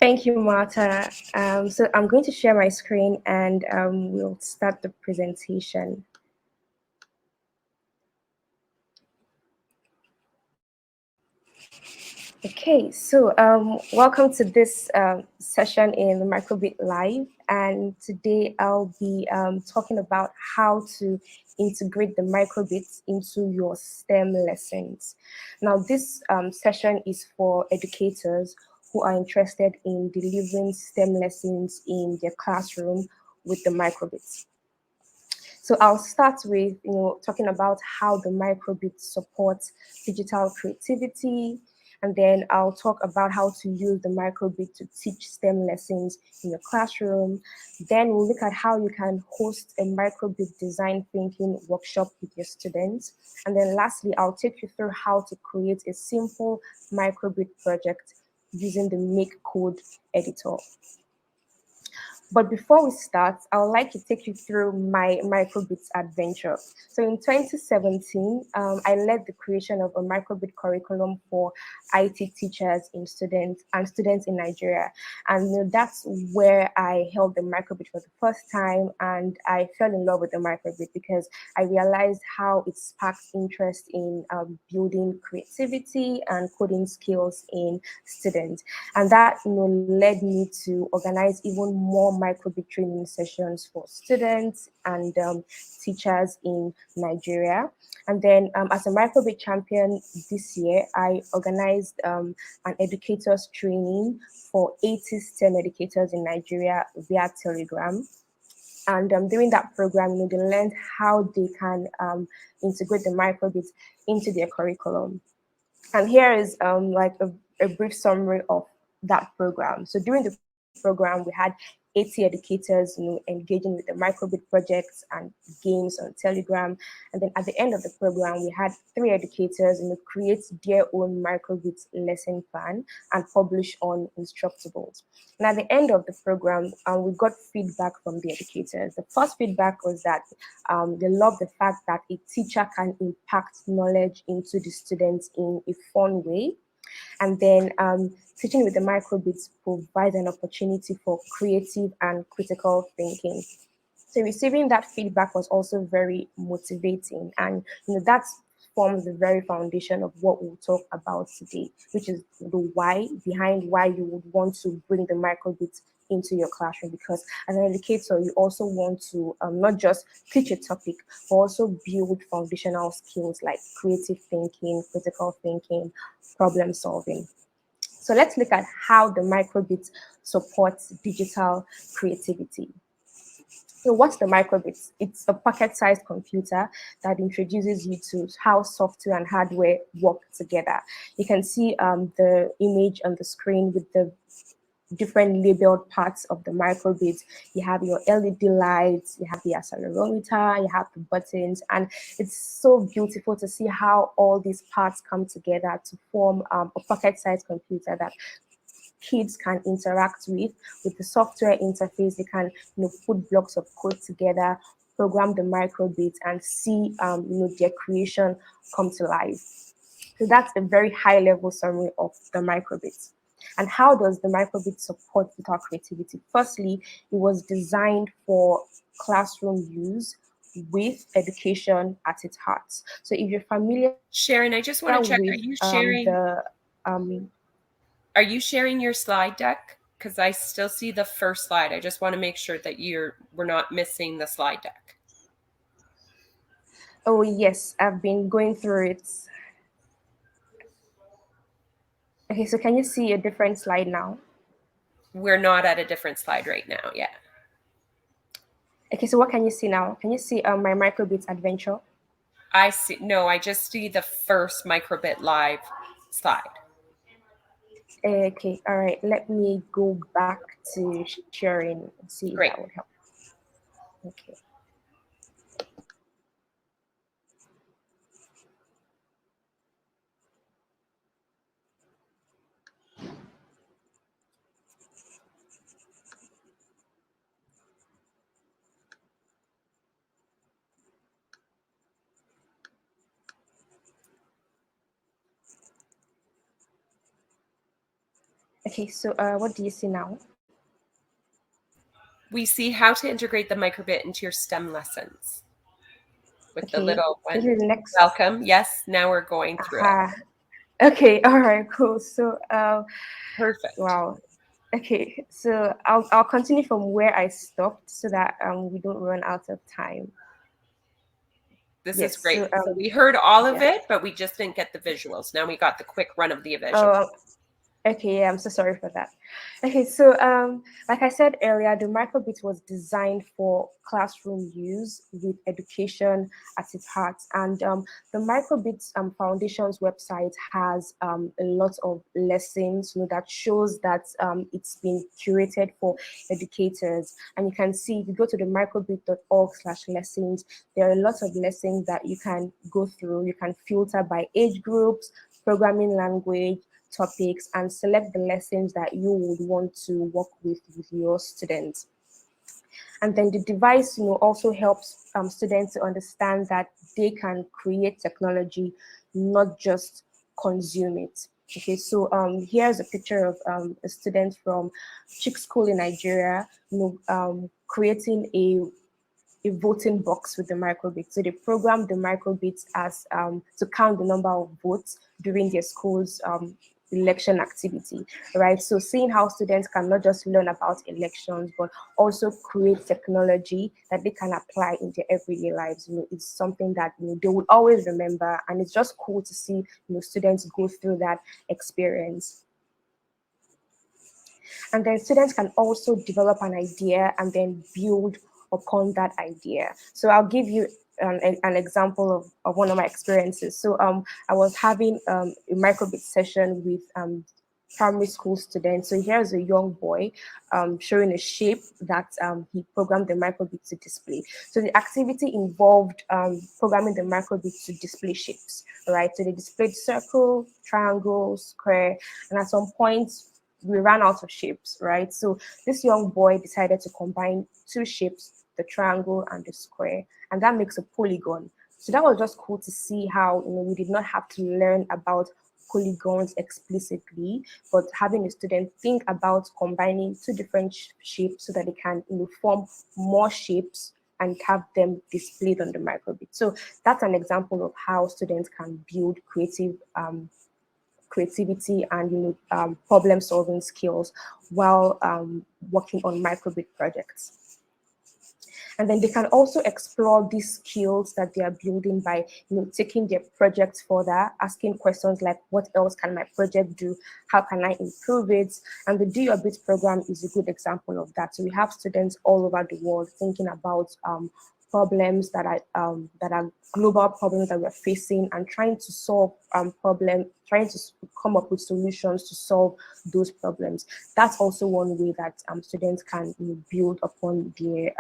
Thank you, Marta. So I'm going to share my screen and we'll start the presentation. Okay, so welcome to this session in Microbit Live. And today I'll be talking about how to integrate the microbits into your STEM lessons. Now, this session is for educators who are interested in delivering STEM lessons in their classroom with the microbits. So I'll start with talking about how the microbit supports digital creativity, and then I'll talk about how to use the microbit to teach STEM lessons in your classroom. Then we'll look at how you can host a microbit design thinking workshop with your students. And then lastly, I'll take you through how to create a simple microbit project using the Make Code editor. But before we start, I would like to take you through my microbits adventure. So in 2017, I led the creation of a microbit curriculum for IT teachers and students in Nigeria. And that's where I held the microbit for the first time, and I fell in love with the microbit because I realized how it sparks interest in building creativity and coding skills in students. And that led me to organize even more microbit training sessions for students and teachers in Nigeria. And then as a microbit champion this year, I organized an educators training for 80 STEM educators in Nigeria via Telegram. And during that program, they learned how they can integrate the microbits into their curriculum. And here is like a brief summary of that program. So during the program, we had 80 educators engaging with the microbit projects and games on Telegram. And then at the end of the program, we had 3 educators create their own microbit lesson plan and publish on Instructables. And at the end of the program, we got feedback from the educators. The first feedback was that they love the fact that a teacher can impact knowledge into the students in a fun way. And then teaching with the microbits provides an opportunity for creative and critical thinking. So receiving that feedback was also very motivating, and that forms the very foundation of what we'll talk about today, which is the why behind why you would want to bring the microbits into your classroom. Because as an educator, you also want to not just teach a topic, but also build foundational skills like creative thinking, critical thinking, problem solving. So let's look at how the microbit supports digital creativity. So what's the microbit? It's a pocket-sized computer that introduces you to how software and hardware work together. You can see the image on the screen with the different labeled parts of the microbit. You have your LED lights, you have the accelerometer, you have the buttons, and it's so beautiful to see how all these parts come together to form a pocket-sized computer that kids can interact with the software interface. They can put blocks of code together, program the microbit, and see their creation come to life. So that's a very high level summary of the microbit. And how does the microbit support digital creativity? Firstly, it was designed for classroom use with education at its heart. So if you're familiar, Sharon, I just want to check, are you sharing your slide deck? Because I still see the first slide. I just want to make sure that we're not missing the slide deck. Oh yes, I've been going through it. Okay, so can you see a different slide now? We're not at a different slide right now, yeah. Okay, so what can you see now? Can you see my microbit adventure? I see, no, I just see the first Microbit Live slide. Okay, all right, let me go back to sharing and see if Great. that would help. Okay. Okay, so what do you see now? We see how to integrate the microbit into your STEM lessons with the Okay, little this one. is the next. Welcome. Yes, now we're going through it. Aha. Okay, all right, cool. So, Perfect. wow. Okay, so I'll continue from where I stopped so that we don't run out of time. This is Yes. great. So So we heard all of yeah. it, but we just didn't get the visuals. Now we got the quick run of the visual. Oh, okay, yeah, I'm so sorry for that. Okay, so like I said earlier, the microbit was designed for classroom use with education at its heart. And the microbit Foundation's website has a lot of lessons, that shows that it's been curated for educators. And you can see if you go to the microbit.org/lessons, there are lots of lessons that you can go through. You can filter by age groups, programming language, topics, and select the lessons that you would want to work with your students. And then the device, also helps students to understand that they can create technology, not just consume it. Okay, so here's a picture of a student from Chick School in Nigeria, creating a voting box with the microbit. So they programmed the microbit as to count the number of votes during their school's election activity, right? So seeing how students can not just learn about elections, but also create technology that they can apply in their everyday lives, it's something that they will always remember, and it's just cool to see students go through that experience. And then students can also develop an idea and then build upon that idea. So I'll give you an example of one of my experiences. So I was having a microbit session with primary school students. So here's a young boy showing a shape that he programmed the microbit to display. So the activity involved programming the microbit to display shapes, right? So they displayed circle, triangle, square, and at some point we ran out of shapes, right? So this young boy decided to combine two shapes, the triangle and the square, and that makes a polygon. So that was just cool to see how we did not have to learn about polygons explicitly, but having a student think about combining two different shapes so that they can form more shapes and have them displayed on the microbit. So that's an example of how students can build creativity and problem solving skills while working on microbit projects. And then they can also explore these skills that they are building by taking their projects further, asking questions like, what else can my project do? How can I improve it? And the Do Your Bit program is a good example of that. So we have students all over the world thinking about problems that are global problems that we're facing, and trying to solve trying to come up with solutions to solve those problems. That's also one way that students can build upon their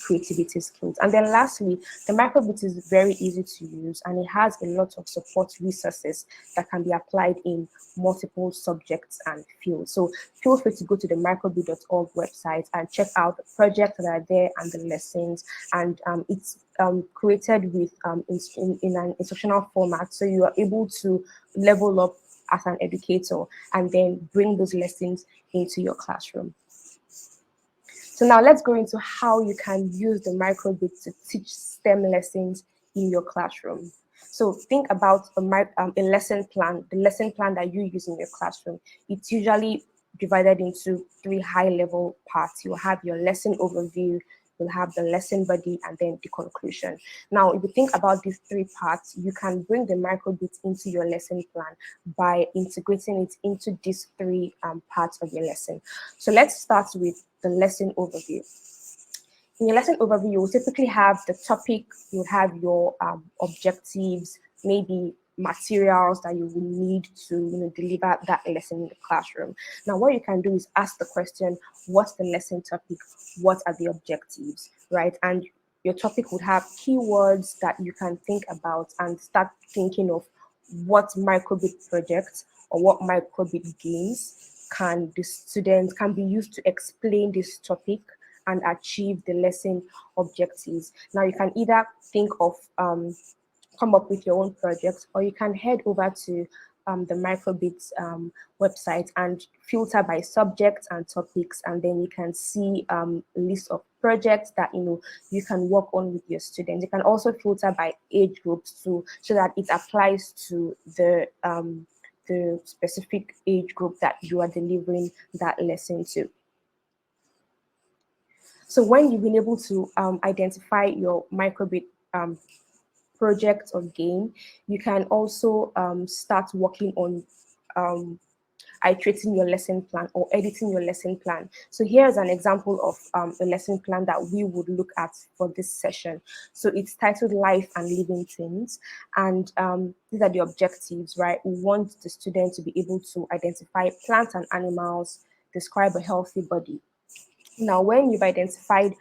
creativity skills. And then lastly, the microbit is very easy to use, and it has a lot of support resources that can be applied in multiple subjects and fields. So feel free to go to the microbit.org website and check out the projects that are there and the lessons. And it's created with in an instructional format, so you are able to level up as an educator and then bring those lessons into your classroom. So now let's go into how you can use the microbit to teach STEM lessons in your classroom. So think about a lesson plan, the lesson plan that you use in your classroom. It's usually divided into three high-level parts. You have your lesson overview, you'll have the lesson body, and then the conclusion. Now, if you think about these three parts, you can bring the microbit into your lesson plan by integrating it into these three parts of your lesson. So let's start with the lesson overview. In your lesson overview, you will typically have the topic, you have your objectives, maybe materials that you will need to deliver that lesson in the classroom. Now, what you can do is ask the question, what's the lesson topic? What are the objectives, right? And your topic would have keywords that you can think about and start thinking of what microbit projects or what microbit games can the students can be used to explain this topic and achieve the lesson objectives. Now you can either think of come up with your own project, or you can head over to the Microbit website and filter by subjects and topics, and then you can see a list of projects that you can work on with your students. You can also filter by age groups too, so that it applies to the specific age group that you are delivering that lesson to. So when you've been able to identify your Microbit project or game, you can also start working on iterating your lesson plan or editing your lesson plan. So here's an example of a lesson plan that we would look at for this session. So it's titled Life and Living Things, and these are the objectives, right? We want the student to be able to identify plants and animals, describe a healthy body. Now, when you've identified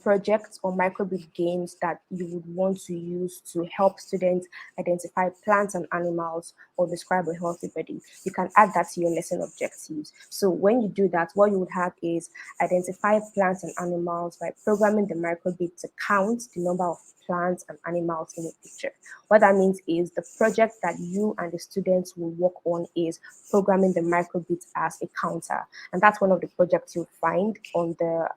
projects or microbit games that you would want to use to help students identify plants and animals or describe a healthy body, you can add that to your lesson objectives. So when you do that, what you would have is identify plants and animals by programming the microbit to count the number of plants and animals in a picture. What that means is the project that you and the students will work on is programming the microbit as a counter, and that's one of the projects you'll find on the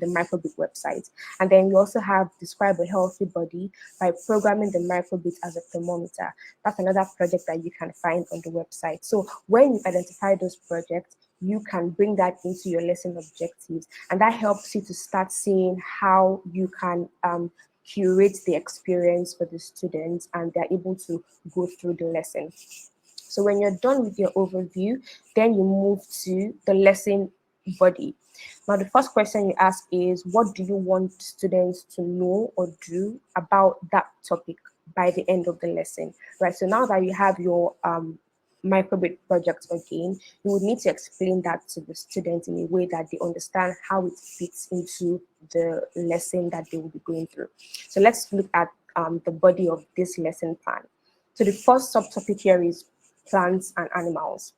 Microbit website. And then you also have describe a healthy body by programming the microbit as a thermometer. That's another project that you can find on the website. So when you identify those projects, you can bring that into your lesson objectives, and that helps you to start seeing how you can curate the experience for the students and they're able to go through the lesson. So when you're done with your overview, then you move to the lesson body. Now, the first question you ask is, what do you want students to know or do about that topic by the end of the lesson, right? So now that you have your microbit project again, you would need to explain that to the students in a way that they understand how it fits into the lesson that they will be going through. So let's look at the body of this lesson plan. So the first subtopic here is plants and animals.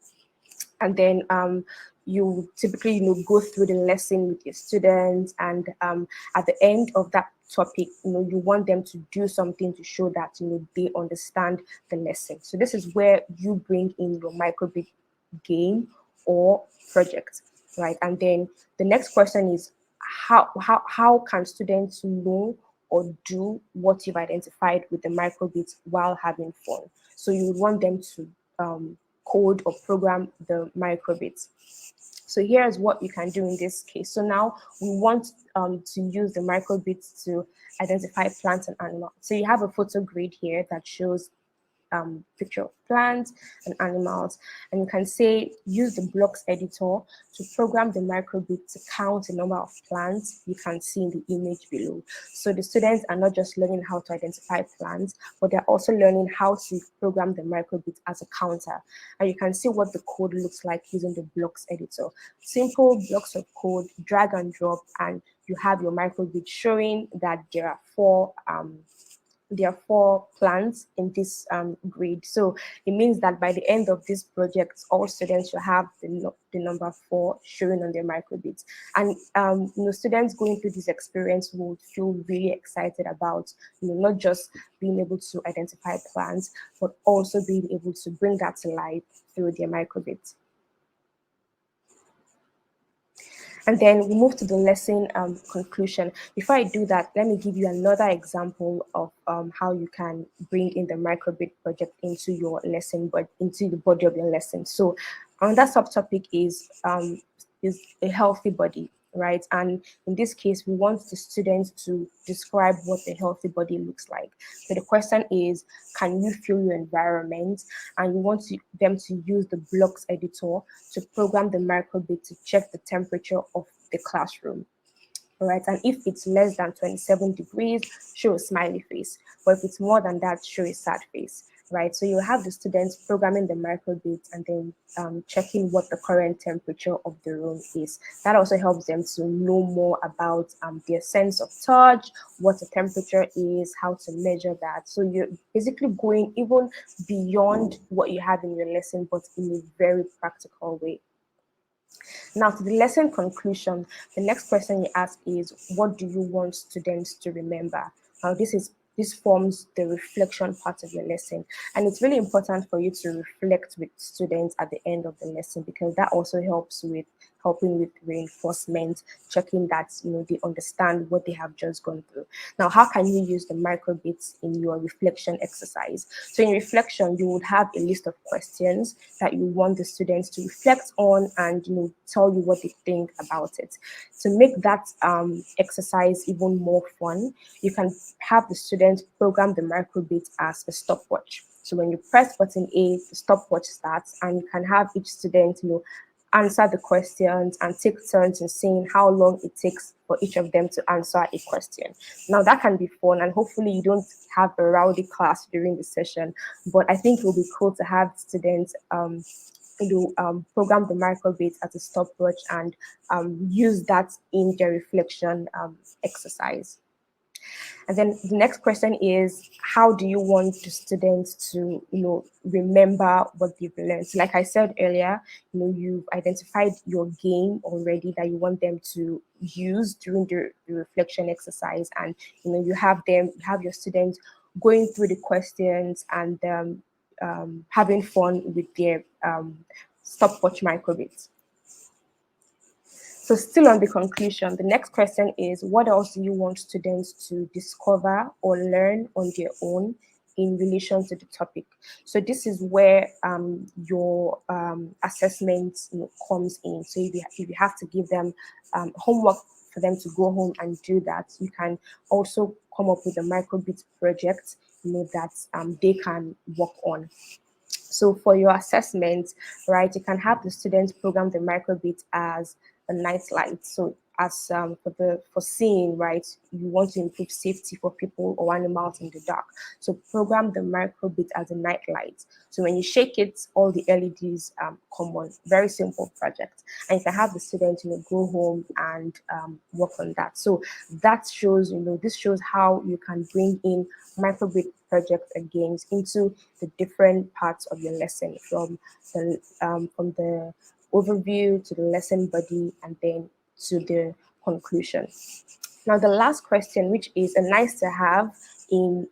And then you typically go through the lesson with your students, and at the end of that topic, you want them to do something to show that they understand the lesson. So this is where you bring in your microbit game or project, right? And then the next question is, how can students know or do what you've identified with the microbits while having fun? So you would want them to code or program the microbits. So here's what you can do in this case. So now we want to use the microbits to identify plants and animals. So you have a photo grid here that shows picture of plants and animals, and you can say use the blocks editor to program the microbit to count the number of plants you can see in the image below. So the students are not just learning how to identify plants, but they're also learning how to program the microbit as a counter. And you can see what the code looks like using the blocks editor. Simple blocks of code, drag and drop, and you have your microbit showing that there are four plants in this grid. So it means that by the end of this project, all students should have the number 4 showing on their microbits. And students going through this experience will feel really excited about not just being able to identify plants, but also being able to bring that to life through their microbits. And then we move to the lesson conclusion. Before I do that, let me give you another example of how you can bring in the microbit project into your lesson, but into the body of your lesson. So another subtopic is a healthy body, right? And in this case, we want the students to describe what a healthy body looks like. So the question is, can you feel your environment? And you want them to use the blocks editor to program the microbit to check the temperature of the classroom. All right, and if it's less than 27 degrees, show a smiley face. But if it's more than that, show a sad face, right? So you have the students programming the microbit and then checking what the current temperature of the room is. That also helps them to know more about their sense of touch, what the temperature is, how to measure that. So you're basically going even beyond what you have in your lesson, but in a very practical way. Now, to the lesson conclusion, the next question you ask is, what do you want students to remember? Now, this is this forms the reflection part of your lesson. And it's really important for you to reflect with students at the end of the lesson, because that also helps with helping with reinforcement, checking that they understand what they have just gone through. Now, how can you use the microbits in your reflection exercise? So in reflection, you would have a list of questions that you want the students to reflect on and tell you what they think about it. To make that exercise even more fun, you can have the students program the microbit as a stopwatch. So when you press button A, the stopwatch starts, and you can have each student, answer the questions and take turns in saying how long it takes for each of them to answer a question. Now that can be fun, and hopefully you don't have a rowdy class during the session, but I think it will be cool to have students program the microbit as a stopwatch and use that in their reflection exercise. And then the next question is, how do you want the students to, remember what they've learned? So like I said earlier, you've identified your game already that you want them to use during the reflection exercise. And, you have your students going through the questions and having fun with their stopwatch microbits. So still on the conclusion, the next question is, what else do you want students to discover or learn on their own in relation to the topic? So this is where your assessment comes in. So if you have to give them homework for them to go home and do that, you can also come up with a microbit project that they can work on. So for your assessment, right, you can have the students program the microbit as a night light. So as for seeing, right, you want to improve safety for people or animals in the dark. So program the microbit as a night light. So when you shake it, all the LEDs come on. Very simple project, and you can have the students go home and work on that. So that shows this shows how you can bring in microbit project again into the different parts of your lesson, from the overview to the lesson body and then to the conclusion. Now, the last question, which is a nice to have in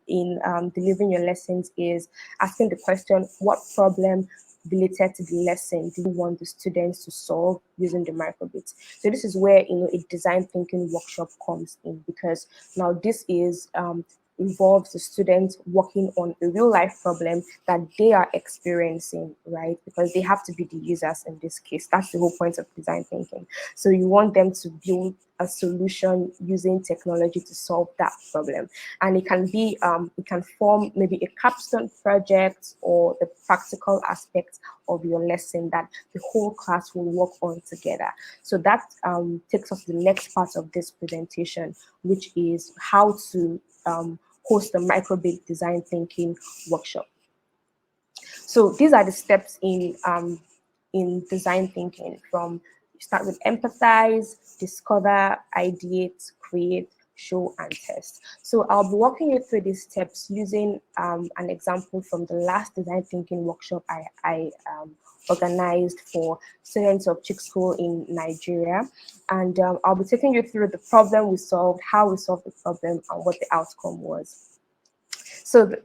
delivering your lessons, is asking the question, what problem related to the lesson do you want the students to solve using the microbits? So this is where a design thinking workshop comes in, because now this is involves the students working on a real life problem that they are experiencing, right? Because they have to be the users in this case. That's the whole point of design thinking. So you want them to build a solution using technology to solve that problem. And it can form maybe a capstone project or the practical aspects of your lesson that the whole class will work on together. So that takes us to the next part of this presentation, which is how to host a microbit design thinking workshop. So these are the steps in design thinking. From you start with empathize, discover, ideate, create, show, and test. So I'll be walking you through these steps using an example from the last design thinking workshop I organized for students of Chick School in Nigeria. And I'll be taking you through the problem we solved, how we solved the problem, and what the outcome was. So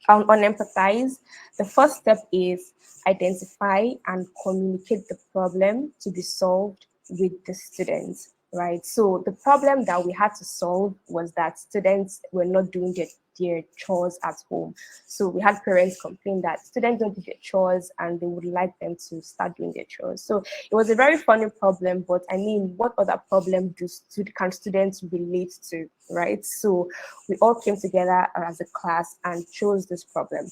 on empathize, the first step is identify and communicate the problem to be solved with the students, right? So the problem that we had to solve was that students were not doing their chores at home. So we had parents complain that students don't do their chores and they would like them to start doing their chores. So it was a very funny problem, but I mean, what other problem can students relate to, right? So we all came together as a class and chose this problem.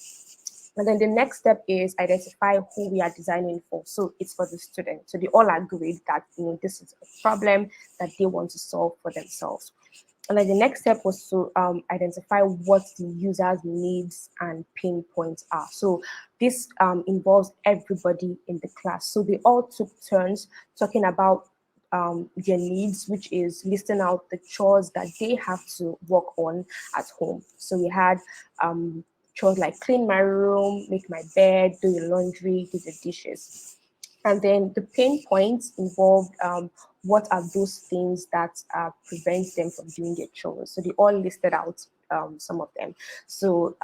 And then the next step is identify who we are designing for. So it's for the student. So they all agreed that this is a problem that they want to solve for themselves. And then the next step was to identify what the user's needs and pain points are. So this involves everybody in the class. So they all took turns talking about their needs, which is listing out the chores that they have to work on at home. So we had chores like clean my room, make my bed, do your laundry, do the dishes. And then the pain points involved what are those things that prevents them from doing their chores. So they all listed out some of them. So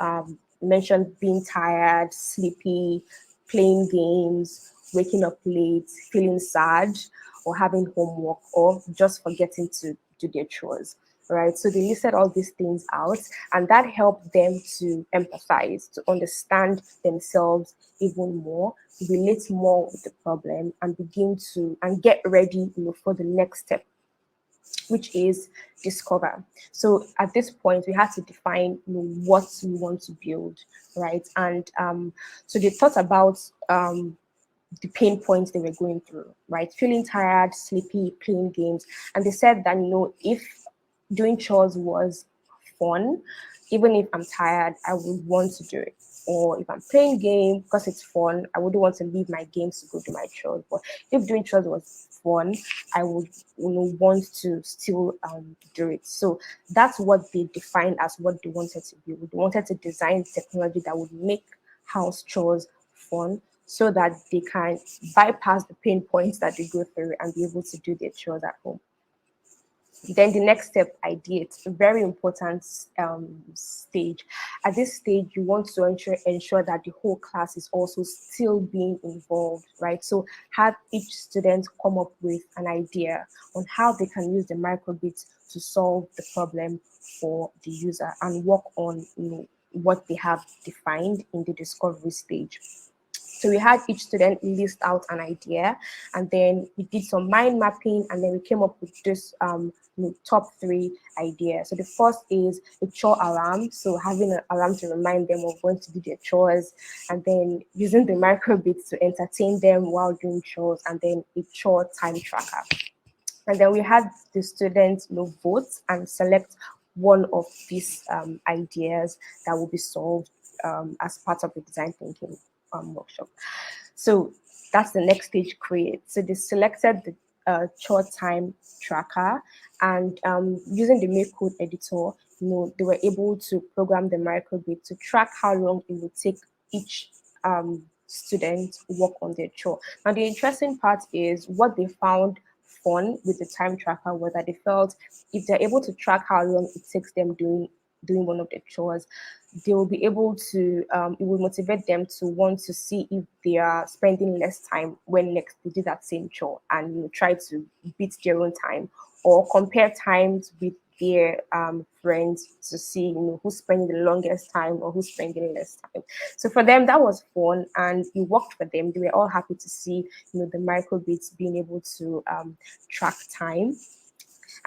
mentioned being tired, sleepy, playing games, waking up late, feeling sad, or having homework, or just forgetting to do their chores. Right, so they listed all these things out, and that helped them to empathize, to understand themselves even more, relate more with the problem, and begin to and get ready, for the next step, which is discover. So at this point, we had to define, what we want to build, right? And so they thought about the pain points they were going through, right? Feeling tired, sleepy, playing games. And they said that, if doing chores was fun, even if I'm tired, I would want to do it. Or if I'm playing game because it's fun, I wouldn't want to leave my games to go do my chores. But if doing chores was fun, I would, want to still do it. So that's what they defined as what they wanted to build. They wanted to design technology that would make house chores fun, so that they can bypass the pain points that they go through and be able to do their chores at home. Then the next step, ideate, a very important stage. At this stage, you want to ensure that the whole class is also still being involved, right? So have each student come up with an idea on how they can use the microbit to solve the problem for the user, and work on, what they have defined in the discovery stage. So we had each student list out an idea, and then we did some mind mapping, and then we came up with this top 3 ideas. So the first is a chore alarm. So having an alarm to remind them of when to do their chores, and then using the microbits to entertain them while doing chores, and then a chore time tracker. And then we had the students, vote and select one of these ideas that will be solved as part of the design thinking workshop. So that's the next stage, create. So they selected the chore time tracker, and using the make code editor, they were able to program the microbit to track how long it would take each student work on their chore. Now the interesting part is what they found fun with the time tracker was that they felt if they're able to track how long it takes them doing one of the chores, they will be able to, it will motivate them to want to see if they are spending less time when next they do that same chore, and try to beat their own time, or compare times with their friends to see who's spending the longest time or who's spending less time. So for them that was fun, and it worked for them. They were all happy to see the microbits being able to track time.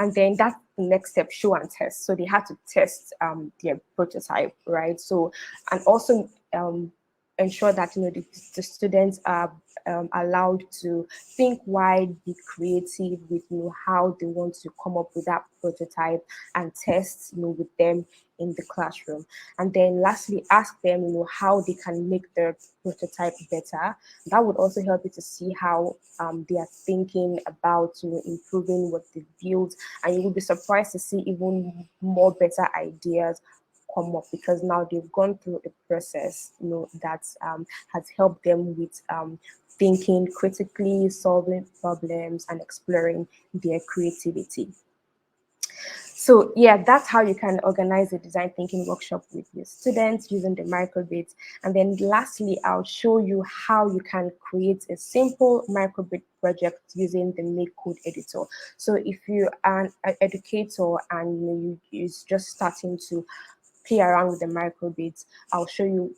And then that's the next step, show and test. So they had to test their prototype, right? So, and also ensure that the students are allowed to think wide, be creative with how they want to come up with that prototype, and test with them in the classroom. And then lastly, ask them how they can make their prototype better. That would also help you to see how they are thinking about improving what they built, and you will be surprised to see even more better ideas come up, because now they've gone through a process that has helped them with thinking critically, solving problems, and exploring their creativity. So yeah, that's how you can organize a design thinking workshop with your students using the microbit. And then lastly, I'll show you how you can create a simple microbit project using the Make Code editor. So if you are an educator and you're just starting to play around with the microbits, I'll show you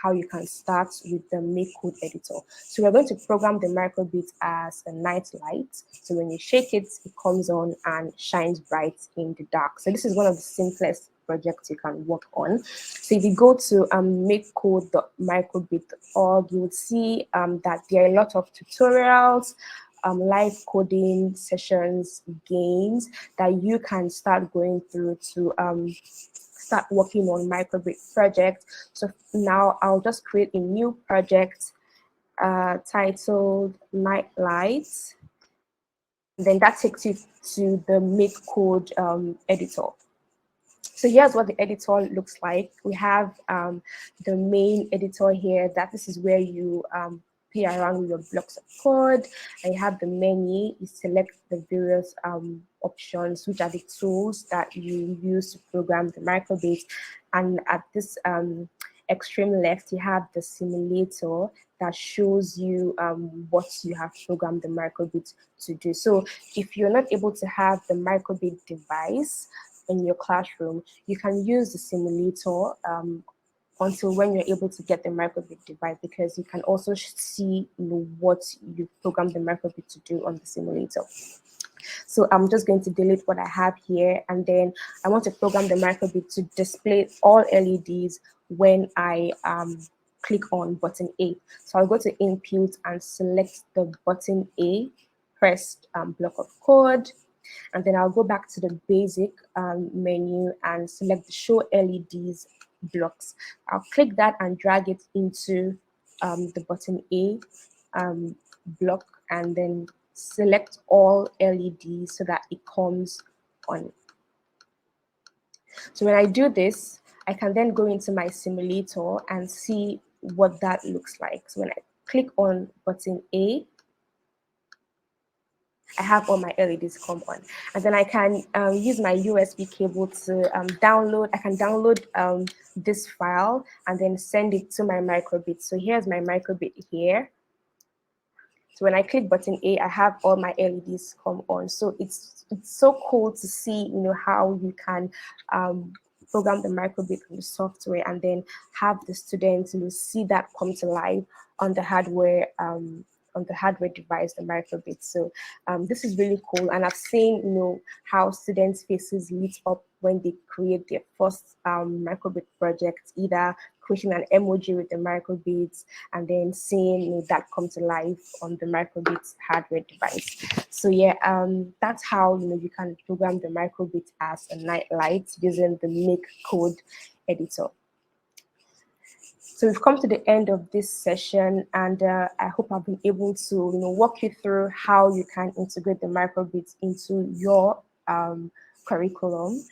how you can start with the Make Code editor. So we're going to program the microbit as a night light. So when you shake it, it comes on and shines bright in the dark. So this is one of the simplest projects you can work on. So if you go to makecode.microbit.org, you would see that there are a lot of tutorials, live coding sessions, games that you can start going through to start working on microbit project. So now I'll just create a new project titled Night Lights. Then that takes you to the Make Code editor. So here's what the editor looks like. We have the main editor here. This is where you play around with your blocks of code, and you have the menu. You select the various options, which are the tools that you use to program the microbit. And at this extreme left, you have the simulator that shows you what you have programmed the microbit to do. So if you're not able to have the microbit device in your classroom, you can use the simulator until when you're able to get the microbit device, because you can also see what you programmed the microbit to do on the simulator. So I'm just going to delete what I have here, and then I want to program the microbit to display all LEDs when I click on button A. So I'll go to input and select the button A, press block of code, and then I'll go back to the basic menu and select the show LEDs blocks. I'll click that and drag it into the button A block, and then select all LEDs so that it comes on. So when I do this, I can then go into my simulator and see what that looks like. So when I click on button A, I have all my LEDs come on, and then I can use my USB cable to download. I can download this file and then send it to my microbit. So here's my microbit here. So when I click button A, I have all my LEDs come on. So it's so cool to see, how you can program the microbit on the software and then have the students, see that come to life on the hardware device, the microbit. So this is really cool, and I've seen how students' faces lit up when they create their first microbit project, either creating an emoji with the microbits and then seeing that come to life on the microbit hardware device. So yeah, that's how you can program the microbit as a night light using the Make Code editor. So we've come to the end of this session, and I hope I've been able to walk you through how you can integrate the microbits into your curriculum,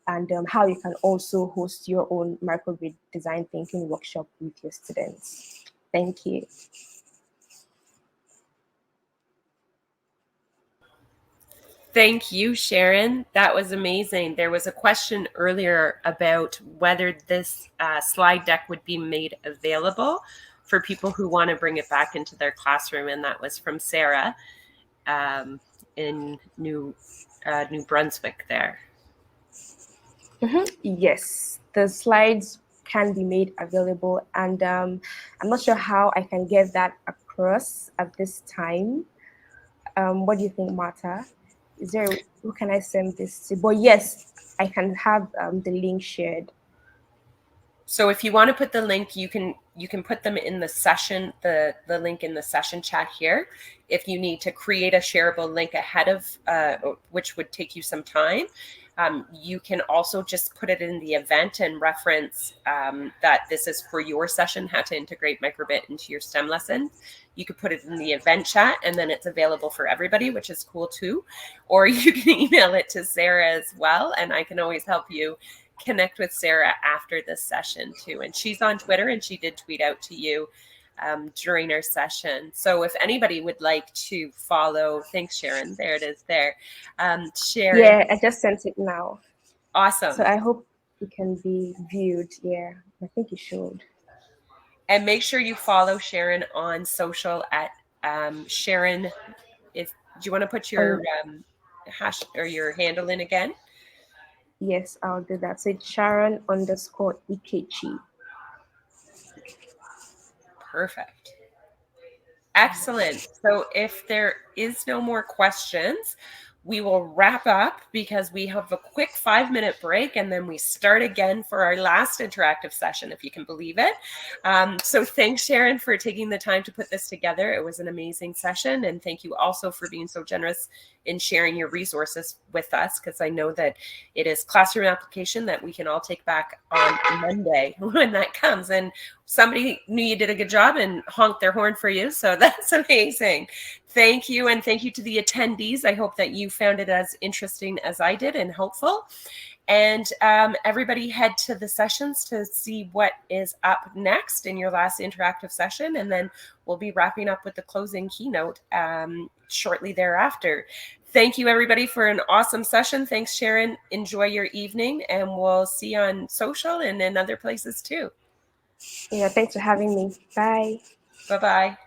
and how you can also host your own microbit design thinking workshop with your students. Thank you. Thank you, Sharon. That was amazing. There was a question earlier about whether this slide deck would be made available for people who want to bring it back into their classroom, and that was from Sarah in New Brunswick there. Yes, the slides can be made available, and I'm not sure how I can get that across at this time. What do you think, Martha? Is there, who can I send this to? But yes, I can have the link shared. So if you want to put the link, you can put them in the session, the link in the session chat here. If you need to create a shareable link ahead of, which would take you some time, you can also just put it in the event and reference that this is for your session, how to integrate microbit into your STEM lesson. You could put it in the event chat, and then it's available for everybody, which is cool too. Or you can email it to Sarah as well, and I can always help you connect with Sarah after this session too. And she's on Twitter, and she did tweet out to you during our session. So if anybody would like to follow, thanks Sharon, there it is there. Sharon. Yeah, I just sent it now. Awesome. So I hope it can be viewed. Yeah, I think it should. And make sure you follow Sharon on social at Sharon. Do you want to put your hash or your handle in again? Yes, I'll do that. So it's Sharon _Ikechi. Perfect. Excellent. So if there is no more questions, we will wrap up because we have a quick 5-minute break, and then we start again for our last interactive session, if you can believe it. So thanks, Sharon, for taking the time to put this together. It was an amazing session. And thank you also for being so generous in sharing your resources with us, because I know that it is classroom application that we can all take back on Monday when that comes. And somebody knew you did a good job and honked their horn for you. So that's amazing. Thank you. And thank you to the attendees. I hope that you found it as interesting as I did and helpful. And everybody head to the sessions to see what is up next in your last interactive session. And then we'll be wrapping up with the closing keynote shortly thereafter. Thank you, everybody, for an awesome session. Thanks, Sharon. Enjoy your evening, and we'll see you on social and in other places too. Yeah, thanks for having me. Bye. Bye-bye.